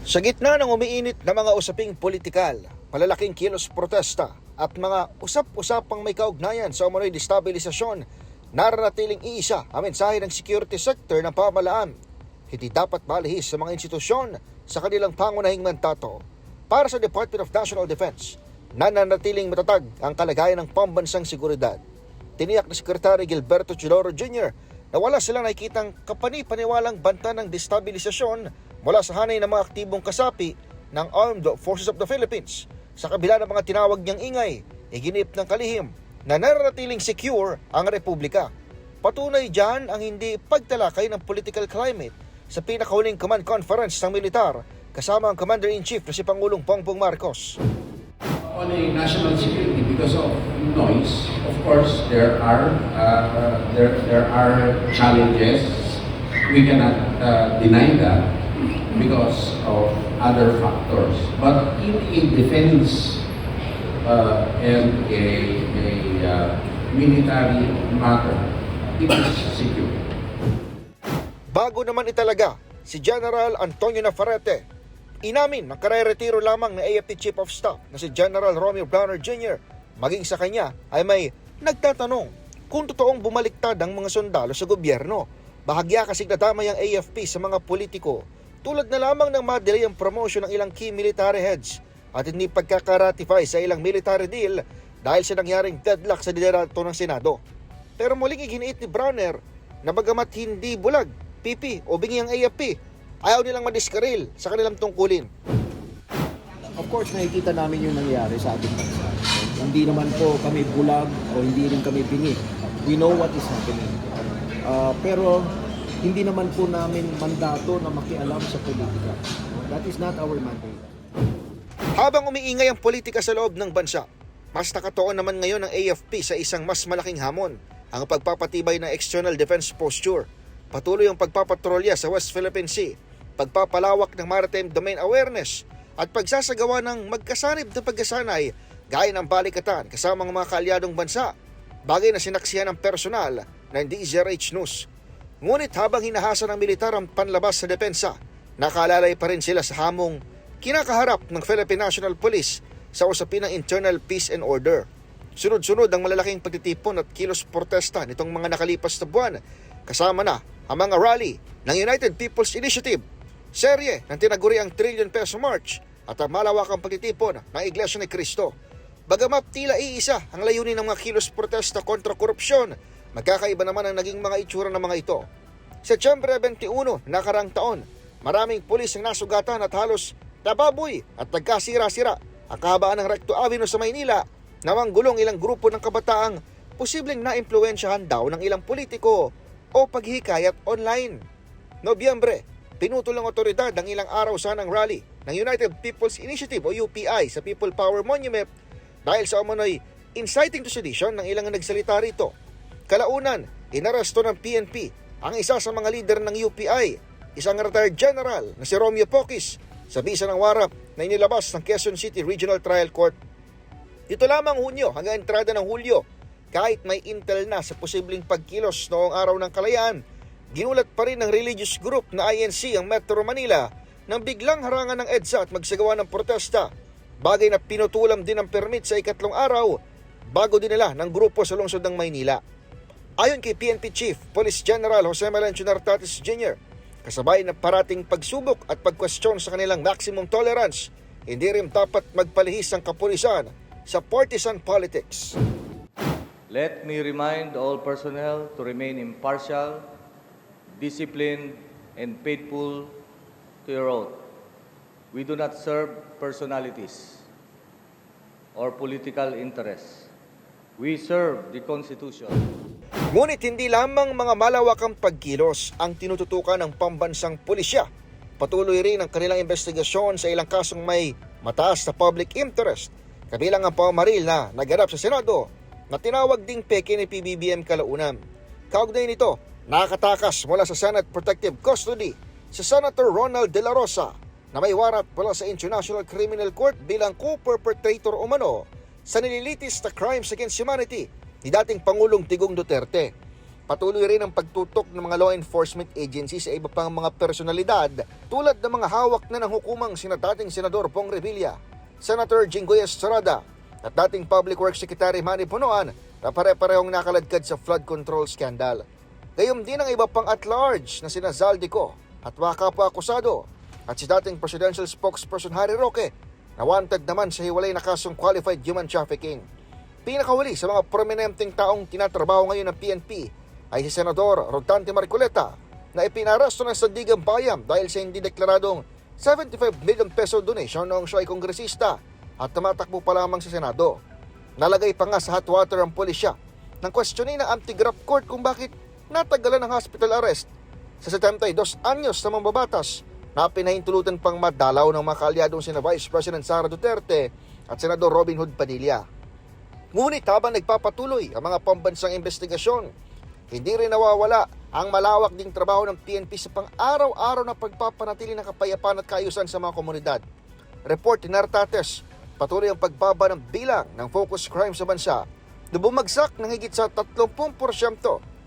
Sa gitna ng umiinit na mga usaping politikal, malalaking kilos protesta at mga usap-usapang may kaugnayan sa umano'y destabilisasyon, nararatiling iisa ang mensahe ng security sector ng pamahalaan. Hindi dapat malihis sa mga institusyon sa kanilang pangunahing mandato. Para sa Department of National Defense, nananatiling matatag ang kalagayan ng pambansang seguridad. Tiniyak ni Secretary Gilberto Chidoro Jr. na wala silang nakikitang kapani-paniwalang banta ng destabilisasyon mula sa hanay ng mga aktibong kasapi ng Armed Forces of the Philippines. Sa kabila ng mga tinawag niyang ingay, iginip ng kalihim na nararatiling secure ang Republika. Patunay dyan ang hindi pagtalakay ng political climate sa pinakahuling command conference ng militar kasama ang Commander-in-Chief na si Pangulong Bongbong Marcos. On a national security, because of noise, of course, there are challenges. We cannot deny that because of other factors. But in a defense and a military matter, it is secure. Bago naman italaga, si General Antonio Navarrete, inamin na kare-retiro lamang ng AFP Chief of Staff na si General Romeo Brawner Jr. Maging sa kanya ay may nagtatanong kung totoong bumaliktad ang mga sundalo sa gobyerno. Bahagya kasi nadamay ang AFP sa mga politiko tulad na lamang ng madelay ang promotion ng ilang key military heads at hindi pagkakaratify sa ilang military deal dahil sa nangyaring deadlock sa liderato ng Senado. Pero muling iginiit ni Brawner na bagamat hindi bulag, PP o bingi ang AFP, ayaw nilang madiskaril sa kanilang tungkulin. Of course, nakikita namin yung nangyayari sa ating bansa. Hindi naman po kami bulag o hindi rin kami bingi. We know what is happening. Pero hindi naman po namin mandato na makialam sa politika. That is not our mandate. Habang umiingay ang politika sa loob ng bansa, mas nakatuon naman ngayon ang AFP sa isang mas malaking hamon, ang pagpapatibay ng external defense posture. Patuloy ang pagpapatrolya sa West Philippine Sea, pagpapalawak ng maritime domain awareness at pagsasagawa ng magkasanib na pagkasanay gaya ng balikatan kasama ng mga kaalyadong bansa, bagay na sinaksihan ng personal ng DZRH News. Ngunit habang hinahasa ng militar ang panlabas sa depensa, nakalalay pa rin sila sa hamong kinakaharap ng Philippine National Police sa usapin ng internal peace and order. Sunod-sunod ang malalaking pagtitipon at kilos protesta nitong mga nakalipas na buwan, kasama na ang mga rally ng United People's Initiative, serye ng tinaguriang trillion peso march at ang malawakang pagtitipon ng Iglesia ni Cristo. Bagamat tila iisa ang layunin ng mga kilos protesta kontra korupsyon, magkakaiba naman ang naging mga itsura ng mga ito. Setyembre 21, nakarang taon, maraming pulis ang nasugatan at halos nababoy at nagkasira-sira ang kahabaan ng Recto Avenue sa Maynila na manggulong ilang grupo ng kabataang posibleng naimpluwensyahan daw ng ilang politiko o paghihikayat online. Nobyembre, pinutol ng otoridad ang ilang araw sanang rally ng United People's Initiative o UPI sa People Power Monument dahil sa umano'y inciting to sedition ng ilang nagsalita rito. Kalaunan, inaresto ng PNP ang isa sa mga lider ng UPI, isang retired general na si Romeo Poquis, sa bisa ng warrant na inilabas ng Quezon City Regional Trial Court. Dito lamang Hunyo hanggang entrada ng Hulyo, kahit may intel na sa posibleng pagkilos noong araw ng kalayaan, ginulat pa rin ng religious group na INC ang Metro Manila nang biglang harangan ng EDSA at magsagawa ng protesta, bagay na pinutulam din ang permit sa ikatlong araw bago dinala ng grupo sa lungsod ng Maynila. Ayon kay PNP Chief Police General Jose Melencio Nartates Jr., kasabay na parating pagsubok at pagkwestiyon sa kanilang maximum tolerance, hindi rin dapat magpalihis ang kapulisan sa partisan politics. Let me remind all personnel to remain impartial, disciplined, and faithful to your oath. We do not serve personalities or political interests. We serve the Constitution. Ngunit hindi lamang mga malawakang pagkilos ang tinututukan ng pambansang pulisya. Patuloy rin ang kanilang investigasyon sa ilang kasong may mataas na public interest, kabilang ang pamamaril na naganap sa Senado na tinawag ding peke ni PBBM kalaunan. Kaugnay nito, nakatakas mula sa Senate Protective Custody si Senator Ronald De La Rosa na may warat mula sa International Criminal Court bilang co-perpetrator umano sa nililitis na crimes against humanity ni dating Pangulong Digong Duterte. Patuloy rin ang pagtutok ng mga law enforcement agencies sa iba pang mga personalidad tulad ng mga hawak na ng hukumang sina dating Senador Bong Revilla, Senator Jinggoy Estrada at dating Public Works Secretary Manny Bonoan na pare-parehong nakaladkad sa flood control scandal. Gayom din ang iba pang at-large na sina Zaldico at mga kapwa-akusado at si dating presidential spokesperson Harry Roque na wanted naman sa hiwalay na kasong qualified human trafficking. Pinakahuli sa mga prominenteng taong tinatrabaho ngayon ng PNP ay si Senador Rodante Marcoleta na ipinaresto ng Sandigan Bayan dahil sa hindi deklaradong 75 million peso donation noong siya ay kongresista at tumatakbo pa lamang sa Senado. Nalagay pa nga sa hot water ang pulisya nang questionin ng anti-graft court kung bakit natagalan ng hospital arrest sa 72 anyos na mambabatas na pinahintulutan pang madalaw ng mga kaalyadong sina Vice President Sara Duterte at Senador Robin Hood Padilla. Ngunit habang nagpapatuloy ang mga pambansang investigasyon, hindi rin nawawala ang malawak ding trabaho ng PNP sa pang-araw-araw na pagpapanatili ng kapayapaan at kaayusan sa mga komunidad. Report ni Nartates, patuloy ang pagbaba ng bilang ng focus crime sa bansa na bumagsak ng higit sa 30%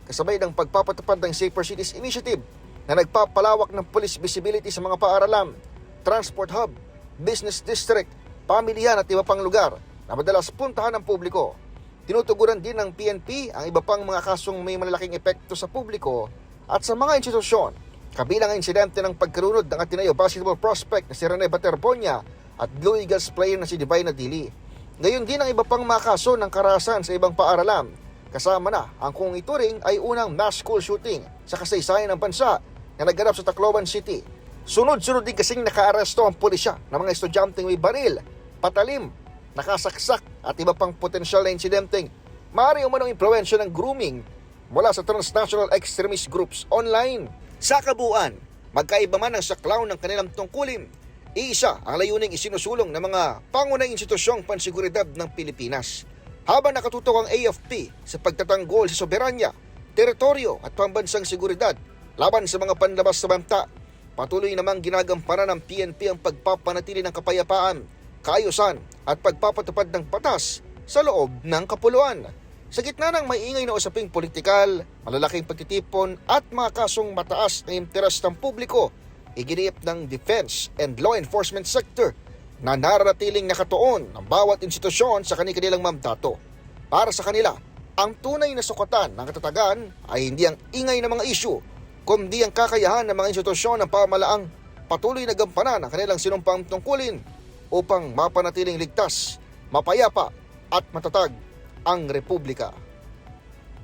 kasabay ng pagpapatupad ng Safer Cities Initiative na nagpapalawak ng police visibility sa mga paaralan, transport hub, business district, pamilyahan at iba pang lugar na madalas puntahan ng publiko. Tinutuguran din ng PNP ang iba pang mga kasong may malalaking epekto sa publiko at sa mga institusyon, kabilang ang insidente ng pagkarunod ng Ateneo basketball prospect na si Rene Baterbonia at Blue Eagles player na si Divine Adili. Gayon din ang iba pang mga kaso ng karahasan sa ibang paaralan, kasama na ang kung ituring ay unang mass school shooting sa kasaysayan ng bansa na nagganap sa Tacloban City. Sunod-sunod din kasing nakaaresto ang pulisya ng mga estudyanteng may baril, patalim, nakasaksak at iba pang potensyal na insidenteng maaari umanong impluwensya ng grooming mula sa transnational extremist groups online. Sa kabuuan, magkaiba man ang saklaw ng kanilang tungkulin, iisa ang layuning isinusulong ng mga pangunahing institusyong pansiguridad ng Pilipinas. Habang nakatutok ang AFP sa pagtatanggol sa soberanya, teritoryo at pambansang seguridad laban sa mga panlabas sa banta, patuloy namang ginagampanan ng PNP ang pagpapanatili ng kapayapaan, kaayusan at pagpapatupad ng batas sa loob ng kapuluan. Sa gitna ng maingay na usaping politikal, malalaking pagtitipon at mga kasong mataas na interes ng publiko, iginiit ng defense and law enforcement sector na nararatiling nakatuon ng bawat institusyon sa kanilang mandato. Para sa kanila, ang tunay na sukatan ng katatagan ay hindi ang ingay ng mga isyu, kundi ang kakayahan ng mga institusyon ng pamalaang patuloy na gampanan ang kanilang sinumpang tungkulin upang mapanatiling ligtas, mapayapa at matatag ang Republika.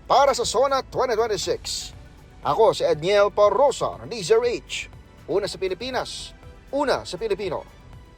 Para sa SONA 2026, ako si Edniel Parrosa ng DZRH. Una sa Pilipinas, una sa Pilipino.